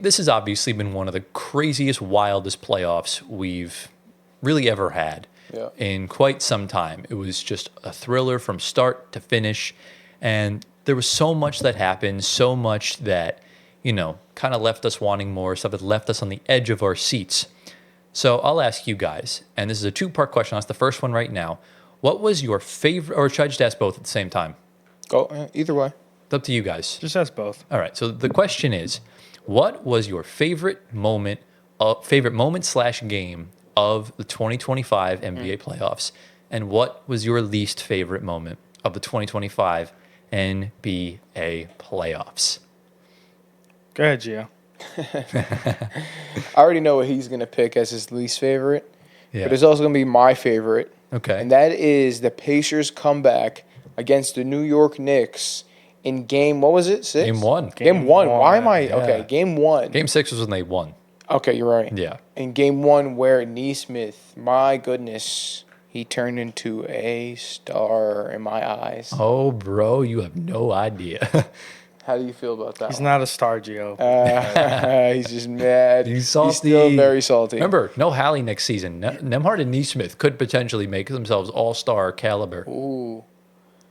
this has obviously been one of the craziest, wildest playoffs we've really ever had in quite some time. It was just a thriller from start to finish. And there was so much that happened, so much that, kind of left us wanting more, stuff that left us on the edge of our seats. So I'll ask you guys, and this is a two-part question. That's the first one right now. What was your favorite, or should I just ask both at the same time? Go either way. It's up to you guys. Just ask both. All right. So the question is, what was your favorite moment / game of the 2025 NBA playoffs, and what was your least favorite moment of the 2025 NBA playoffs? Go ahead, Gio. I already know what he's going to pick as his least favorite, Yeah. but it's also going to be my favorite. Okay. And that is the Pacers comeback against the New York Knicks in game, what was it, 6? Game one. Game one. Why am I? Yeah. Okay, game one. Game 6 was when they won. Okay, you're right. Yeah. In game one, where Neesmith, my goodness, he turned into a star in my eyes. Oh, bro, you have no idea. How do you feel about that? He's not a star, Gio. He's just mad. He's salty. He's still very salty. Remember, no Hallie next season. Nemhard and Neesmith could potentially make themselves all-star caliber. Ooh.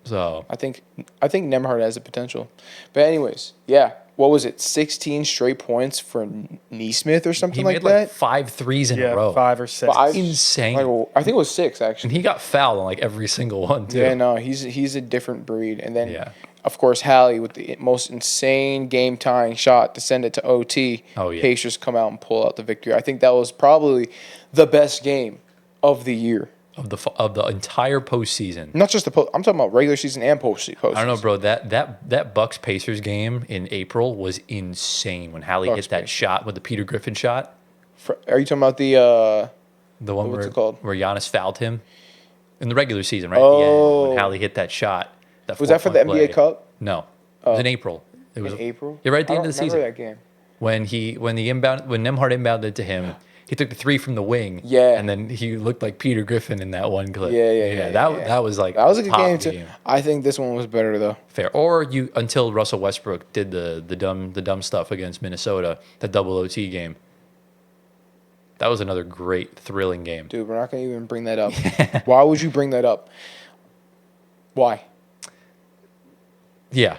So I think Nemhard has the potential. But anyways, yeah. What was it? 16 straight points for Neesmith or something he like made that? like 5 threes in a Yeah, row. 5 or 6. Insane. I think it was 6 And actually. he got fouled on like every single one too. Yeah, no, he's a different breed. And then, Yeah. of course, Hallie with the most insane game-tying shot to send it to OT. Oh, yeah. Pacers come out and pull out the victory. I think that was probably the best game of the year. Of the entire postseason. Not just I'm talking about regular season and postseason. I don't know, bro. That Bucks Pacers game in April was insane when Hallie Bucks hit that Pacers. shot with the Peter Griffin shot. Are you talking about the The one what's it called? where Giannis fouled him in the regular season, right? Oh. Yeah, when Hallie hit that shot. was that for the four-point NBA play. Cup No, it was in April. It was in April? You're right at the I end don't of the season. remember that game. When Nemhard inbounded to him, he took the 3 from the wing. Yeah. And then he looked like Peter Griffin in that one clip. Yeah. That was like That was a good top game too. I think this one was better though. Fair. Or until Russell Westbrook did the dumb stuff against Minnesota, the double OT game. That was another great, thrilling game. Dude, we're not gonna even bring that up. Why would you bring that up? Why? Yeah.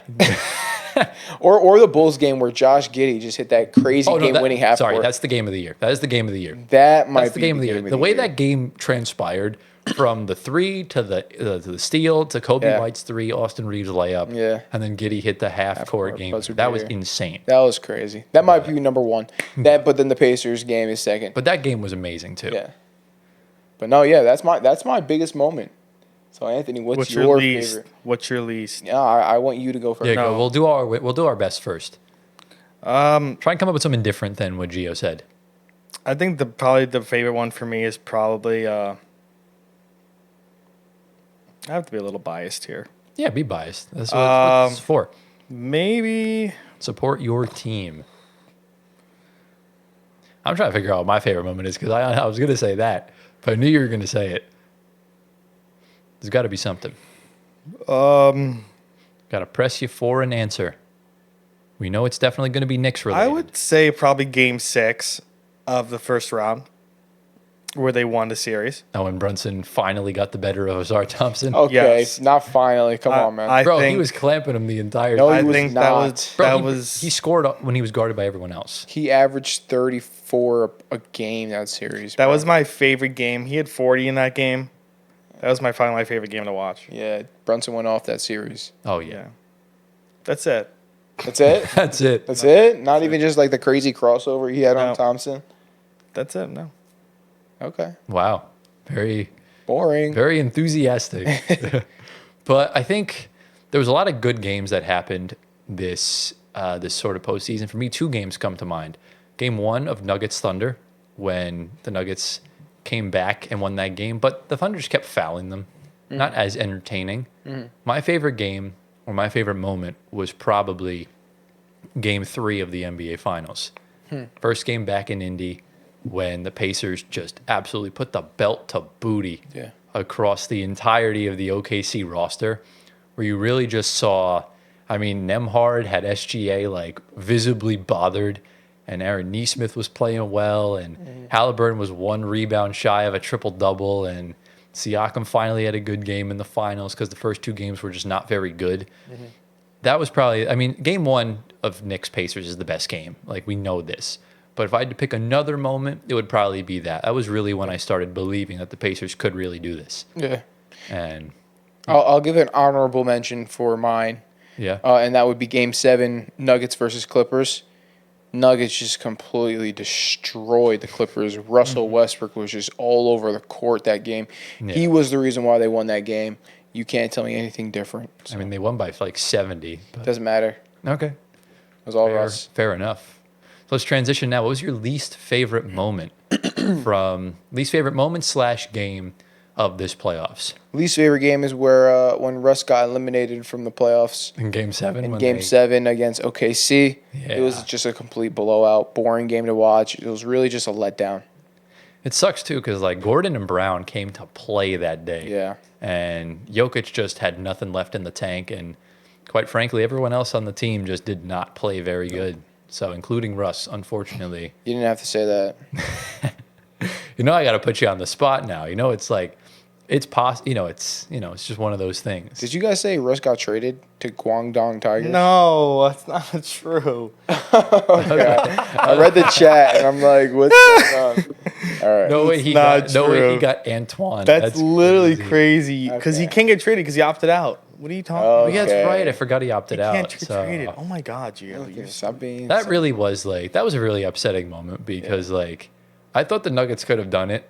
Or the Bulls game where Josh Giddey just hit that crazy game-winning half Sorry, court. that's the game of the year. That is the game of the year. That might That's the be game of the year. The way that game transpired, from the 3 to the steal to Kobe Yeah. White's 3, Austin Reeves layup, Yeah. and then Giddey hit the half court game. buzzer That was beater. insane. That was crazy. That might be number one. But then the Pacers game is second. But that game was amazing too. Yeah. But no, yeah, that's my biggest moment. So Anthony, what's your least? favorite? What's your least? Yeah, I want you to go first. Yeah, No. go. We'll do our best first. Try and come up with something different than what Gio said. I think probably the favorite one for me is probably. I have to be a little biased here. Yeah, be biased. That's what it's for. Maybe. Support your team. I'm trying to figure out what my favorite moment is because I was going to say that, but I knew you were going to say it. There's got to be something. Got to press you for an answer. We know it's definitely going to be Knicks related. I would say probably Game 6 of the first round, where they won the series. Now when Brunson finally got the better of Ozar Thompson. Okay, Yes. not finally. Come on, man. I Bro, he think- was clamping him the entire No, time. he I was think not. Bro, that he scored when he was guarded by everyone else. He averaged 34 a game that series. that bro. was my favorite game. He had 40 in that game. That was my favorite game to watch. Yeah, Brunson went off that series. Oh yeah. Yeah, that's it. That's it. That's it. That's it. Not even just like the crazy crossover he had on No. Thompson. That's it. No. Okay, Wow. Very boring. very enthusiastic. But I think there was a lot of good games that happened this sort of postseason. For me, 2 games come to mind. Game 1 of Nuggets Thunder, when the Nuggets came back and won that game, but the Thunder just kept fouling them. Not as entertaining. My favorite game or my favorite moment was probably Game 3 of the NBA Finals. First game back in Indy, when the Pacers just absolutely put the belt to booty Yeah. across the entirety of the OKC roster, where you really just saw, I mean, Nemhard had SGA like visibly bothered, and Aaron Neesmith was playing well, and Halliburton was 1 rebound shy of a triple-double, and Siakam finally had a good game in the finals because the first 2 games were just not very good. That was probably, I mean, game 1 of Knicks Pacers is the best game. Like, we know this. But if I had to pick another moment, it would probably be that. That was really when I started believing that the Pacers could really do this. Yeah. And I'll give an honorable mention for mine, yeah, and that would be Game 7, Nuggets versus Clippers. Nuggets just completely destroyed the Clippers. Russell Westbrook was just all over the court that game. Yeah. He was the reason why they won that game. You can't tell me anything different. So I mean, they won by like 70. But doesn't matter. okay. It was all Fair, Russ. fair enough. So let's transition now. What was your least favorite moment from least favorite moment / game of this playoffs? Least favorite game is where when Russ got eliminated from the playoffs In game 7? in when Game they- 7 against OKC. It was Yeah. just a complete blowout, boring game to watch. It was really just a letdown. It sucks too because like Gordon and Brown came to play that day. Yeah. And Jokic just had nothing left in the tank. And quite frankly, everyone else on the team just did not play very good. So including Russ, unfortunately. You didn't have to say that. You know, I got to put you on the spot now. You know, it's like, it's it's just one of those things. Did you guys say Russ got traded to Guangdong Tigers? No, that's not true. I read the chat and I'm like, what's going on? All right. No way he not got. No way true. he got Antoine. That's literally crazy because he Okay. can't get traded because he opted out. What are you talking Oh, about? Yeah, Okay. that's right. I forgot he opted He out. can't get so traded. Oh my God, Gio. Okay, You're stop being. that really was like that was a really upsetting moment because like I thought the Nuggets could have done it,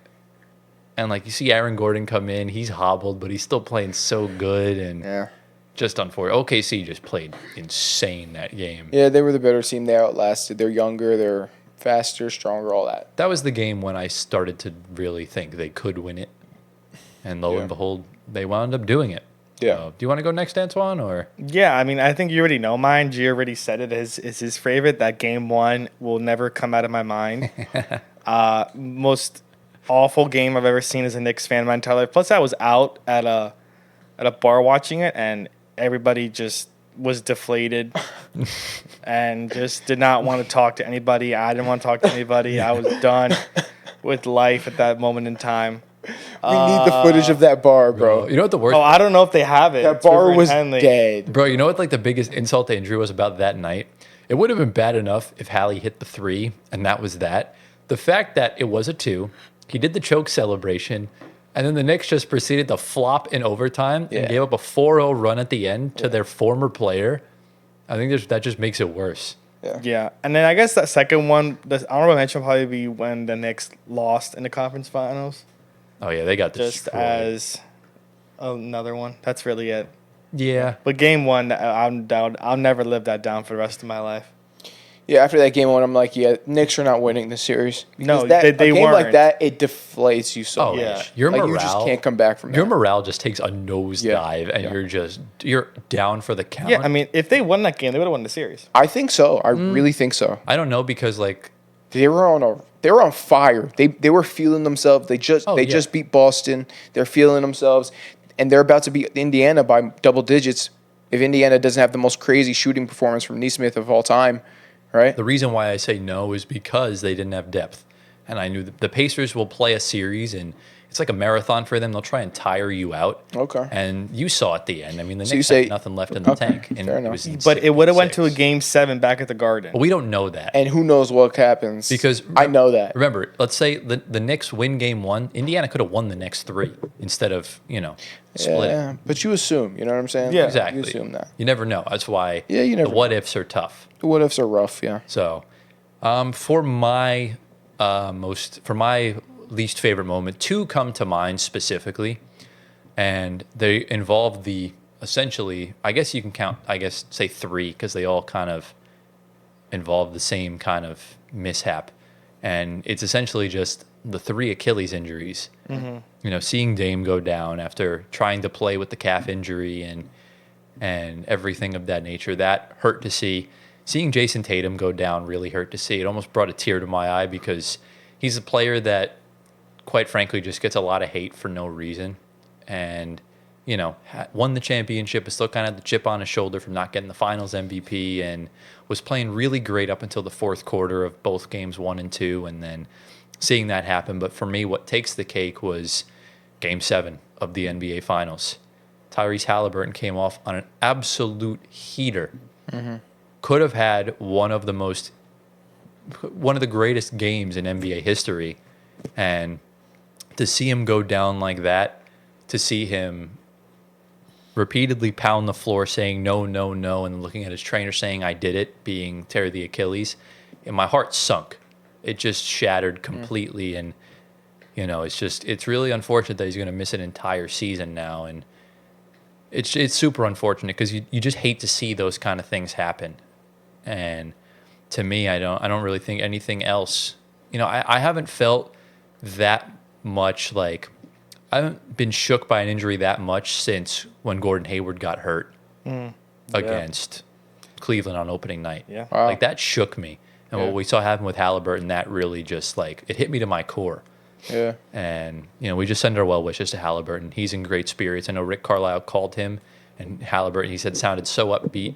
and like you see Aaron Gordon come in, he's hobbled, but he's still playing so good and Yeah. just unfortunate. OKC just played insane that game. Yeah, they were the better team. They outlasted. They're younger. They're faster, stronger, all that. That was the game when I started to really think they could win it, and lo Yeah. and behold, they wound up doing it. Yeah. So, do you want to go next, Antoine, or? Yeah, I mean, I think you already know mine. G already said it is his favorite. That game 1 will never come out of my mind. Most awful game I've ever seen as a Knicks fan my entire life. Plus, I was out at a bar watching it, and everybody just was deflated and just did not want to talk to anybody. I didn't want to talk to anybody. I was done with life at that moment in time. We need the footage of that bar, bro. You know what the worst? Oh, I don't know if they have it. That It's bar River was Henley. dead. Bro, you know what like the biggest insult to injury was about that night? It would have been bad enough if Hallie hit the 3 and that was that. The fact that it was a 2, he did the choke celebration, and then the Knicks just proceeded to flop in overtime Yeah. and gave up a 4-0 run at the end to their former player. I think that just makes it worse. Yeah, and then I guess that second one, the honorable mention will probably be when the Knicks lost in the conference finals. Oh yeah, they got Just destroyed. as another one. That's really it. Yeah. But game 1, I'm down. I'll never live that down for the rest of my life. Yeah, after that game one, I'm like, yeah, Knicks are not winning the series. No, Because they a game like weren't. that, it deflates you so Oh Yeah. much. Your like, morale, you just can't come back from your that. morale just takes a nosedive, and Yeah. you're down for the count. Yeah, I mean, if they won that game, they would have won the series. I think so. I really think so. I don't know because like They were on fire. They were feeling themselves. They just Oh, yeah. just beat Boston. They're feeling themselves, and they're about to beat Indiana by double digits. If Indiana doesn't have the most crazy shooting performance from Neesmith of all time, right? the reason why I say no is because they didn't have depth, and I knew the Pacers will play a series and. It's like a marathon for them. They'll try and tire you out. Okay. And you saw at the end. I mean, the So you Knicks say- had nothing left in the Okay, tank. And fair it enough. was in But it would have went to a 6. game 7 back at the Garden. But we don't know that. And who knows what happens? Because I know that. Remember, let's say the Knicks win game 1. Indiana could have won the next 3 instead of, splitting. Yeah, but you assume. You know what I'm saying? Yeah. Exactly. You assume that. You never know. That's why Yeah, you never the what ifs are tough. The what ifs are rough. Yeah. So, for my least favorite moment, 2 come to mind specifically, and they involve essentially, I guess you can count, say 3 because they all kind of involve the same kind of mishap, and it's essentially just the 3 Achilles injuries. Seeing Dame go down after trying to play with the calf injury and everything of that nature, that hurt to see. Seeing Jason Tatum go down really hurt to see. It almost brought a tear to my eye because he's a player that, quite frankly, just gets a lot of hate for no reason. And won the championship, but still kind of had the chip on his shoulder from not getting the Finals MVP, and was playing really great up until the fourth quarter of both games 1 and 2, and then seeing that happen. But for me, what takes the cake was Game 7 of the NBA Finals. Tyrese Halliburton came off on an absolute heater. Could have had one of the greatest games in NBA history, and to see him go down like that, to see him repeatedly pound the floor saying no, no, no, and looking at his trainer saying I did it, being tear the Achilles, and my heart sunk. It just shattered completely, and it's really unfortunate that he's going to miss an entire season now, and it's super unfortunate because you just hate to see those kind of things happen. And to me, I don't really think anything else. I haven't felt that much like I haven't been shook by an injury that much since when Gordon Hayward got hurt against Cleveland on opening night. Yeah. Wow. Like that shook me. And what we saw happen with Halliburton, that really just like it hit me to my core. Yeah. And we just send our well wishes to Halliburton. He's in great spirits. I know Rick Carlisle called him, and Halliburton, he said, sounded so upbeat.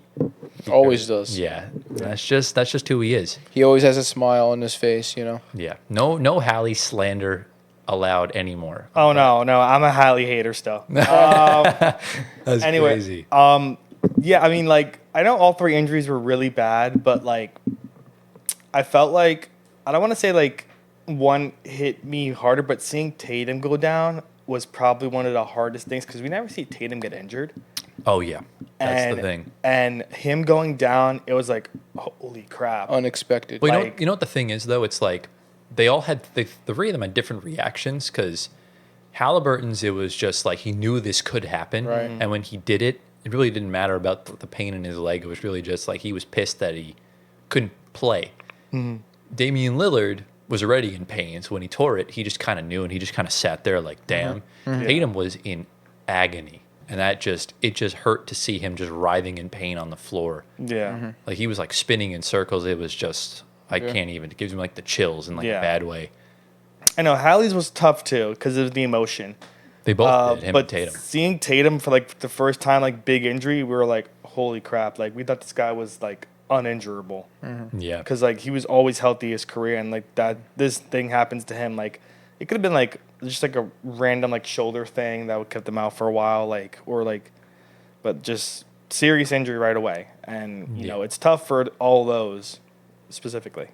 Always does. Yeah, that's just who he is. He always has a smile on his face, Yeah, no Hallie slander allowed anymore. Oh no, I'm a Hallie hater still. That's Anyway, crazy. yeah, I mean, like, I know all 3 injuries were really bad, but like, I felt like I don't want to say like one hit me harder, but seeing Tatum go down was probably one of the hardest things because we never see Tatum get injured. Oh yeah, that's the thing. And him going down, it was like, holy crap. Unexpected. Well, like- you know what the thing is though? It's like they all had the 3 of them had different reactions because Halliburton's, it was just like he knew this could happen, Right. and when he did it, it really didn't matter about the pain in his leg. It was really just like he was pissed that he couldn't play. Damian Lillard was already in pain, so when he tore it, he just kind of knew, and he just kind of sat there like, damn. Tatum was in agony, and it just hurt to see him just writhing in pain on the floor. Yeah. Like he was like spinning in circles. It was just I can't even. It gives me like the chills in like Yeah. a bad way. I know Hallie's was tough too because of the emotion. They both did, him but and Tatum. seeing Tatum for like the first time, like big injury, we were like, holy crap! Like we thought this guy was like uninjurable Yeah, because like he was always healthy his career, and like that this thing happens to him, like it could have been like just like a random like shoulder thing that would kept them out for a while, like or like, but just serious injury right away, and you know it's tough for all those specifically.